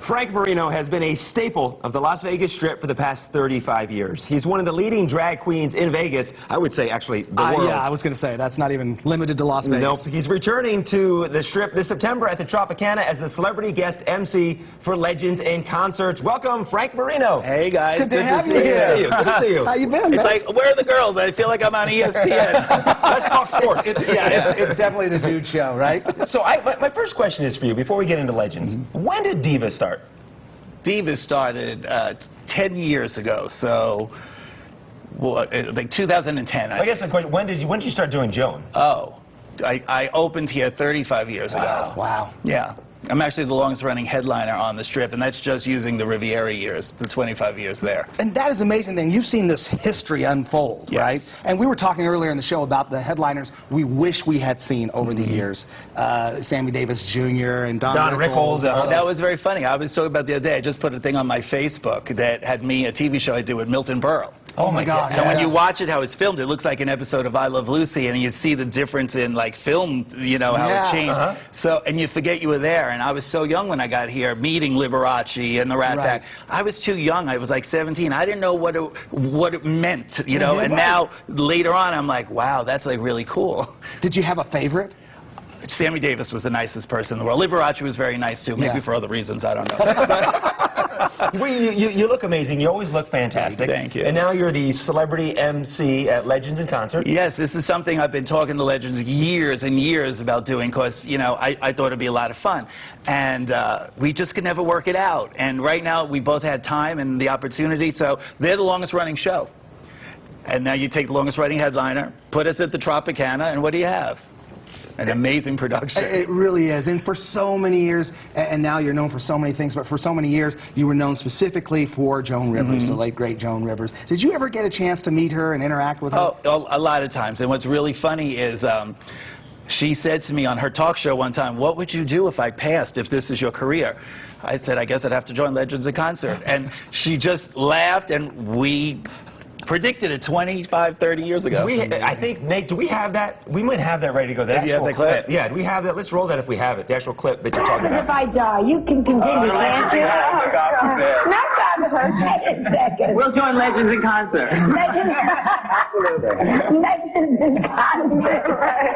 Frank Marino has been a staple of the Las Vegas Strip for the past 35 years. He's one of the leading drag queens in Vegas. I would say, actually, the world. Yeah, I was going to say, that's not even limited to Las Vegas. Nope. He's returning to the Strip this September at the Tropicana as the celebrity guest MC for Legends in Concert. Welcome, Frank Marino. Hey, guys. Good to have you here. Good to see you. Good to see you. How you been, man? It's like, where are the girls? I feel like I'm on ESPN. Let's talk sports. It's definitely the dude show, right? So my first question is for you, before we get into Legends. When did Divas start? Divas started 10 years ago, so like 2010. I guess the question, when did you start doing Joan? Oh, I opened here 35 years ago. Wow. Yeah. I'm actually the longest running headliner on the Strip, and that's just using the Riviera years, the 25 years there. And that is an amazing thing. You've seen this history unfold, Yes. right? And we were talking earlier in the show about the headliners we wish we had seen over the years. Sammy Davis Jr. and Don Rickles. That was very funny. I was talking about the other day, I just put a thing on my Facebook that had me, a TV show I did with Milton Berle. Oh my gosh. And when you watch it, how it's filmed, it looks like an episode of I Love Lucy, and you see the difference in, like, film, you know, how it changed. So, and you forget you were there, and I was so young when I got here, meeting Liberace and the Rat Pack. I was too young. I was like 17. I didn't know what it meant, you know, and now, later on, I'm like, wow, that's, like, really cool. Did you have a favorite? Sammy Davis was the nicest person in the world. Liberace was very nice, too, maybe for other reasons, I don't know. Well, you look amazing. You always look fantastic. Thank you. And now you're the celebrity MC at Legends in Concert. Yes, this is something I've been talking to Legends years and years about doing because, you know, I thought it'd be a lot of fun. And we just could never work it out. And right now, we both had time and the opportunity, so they're the longest running show. And now you take the longest running headliner, put us at the Tropicana, and what do you have? An amazing production. It really is. And for so many years, and now you're known for so many things, but for so many years, you were known specifically for Joan Rivers, the late, great Joan Rivers. Did you ever get a chance to meet her and interact with her? Oh, a lot of times. And what's really funny is she said to me on her talk show one time, what would you do if I passed, if this is your career? I said, I guess I'd have to join Legends in Concert. And she just laughed, and we predicted it 25, 30 years ago. I think, Nate, do we have that? We might have that ready to go. The Do you have actual that clip? Yeah, do we have that? Let's roll that if we have it, the actual clip that you're talking What about. happens if I die? You can continue, can't you? Not God for 10 seconds. We'll join Legends in Concert. Legends in Concert.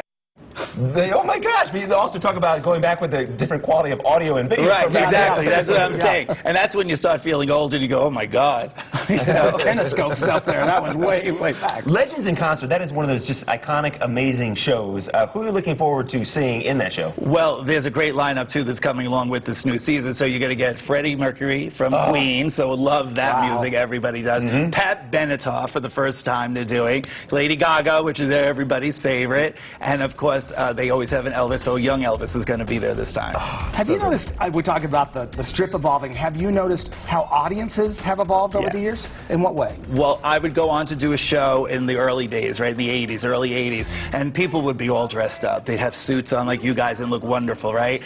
Oh my gosh, we also talk about going back with the different quality of audio and video. Right, exactly. That's what I'm saying. And that's when you start feeling old and you go, oh my God. That was Kinescope stuff there. That was way, way back. Legends in Concert, that is one of those just iconic, amazing shows. Who are you looking forward to seeing in that show? Well, there's a great lineup, too, that's coming along with this new season. So you're going to get Freddie Mercury from Queen, so we'll love that music. Everybody does. Pat Benatar for the first time they're doing. Lady Gaga, which is everybody's favorite. And, of course, they always have an Elvis, so young Elvis is going to be there this time. Have you noticed, we talk about the Strip evolving, have you noticed how audiences have evolved over the years? In what way? Well, I would go on to do a show in the early days, right, in the 80s, early 80s, and people would be all dressed up. They'd have suits on like you guys and look wonderful, right?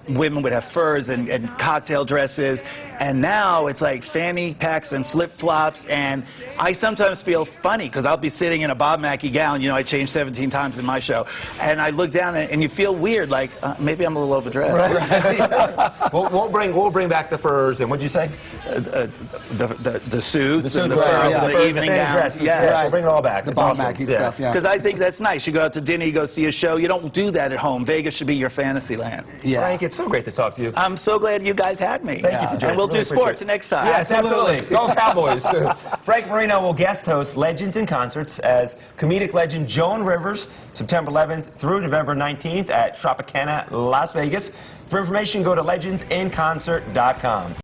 Women would have furs and cocktail dresses, and now it's like fanny packs and flip-flops, and I sometimes feel funny because I'll be sitting in a Bob Mackie gown, you know, I changed 17 times in my show, and I look down and you feel weird, like maybe I'm a little overdressed. Right. we'll bring back the furs, and what'd you say? The suits, and the right, furs, and the evening gowns. Dresses, yes. We'll bring it all back. The Bob Mackie stuff, yeah. Because I think that's nice. You go out to dinner, you go see a show. You don't do that at home. Vegas should be your fantasy land. Yeah. Frank, it's so great to talk to you. I'm so glad you guys had me. Thank you for joining. And we'll Really do sports next time. Yes, absolutely. Go Cowboys. Frank Marino will guest host Legends in Concerts as comedic legend Joan Rivers, September 11th through November 19th at Tropicana, Las Vegas. For information, go to legendsinconcert.com.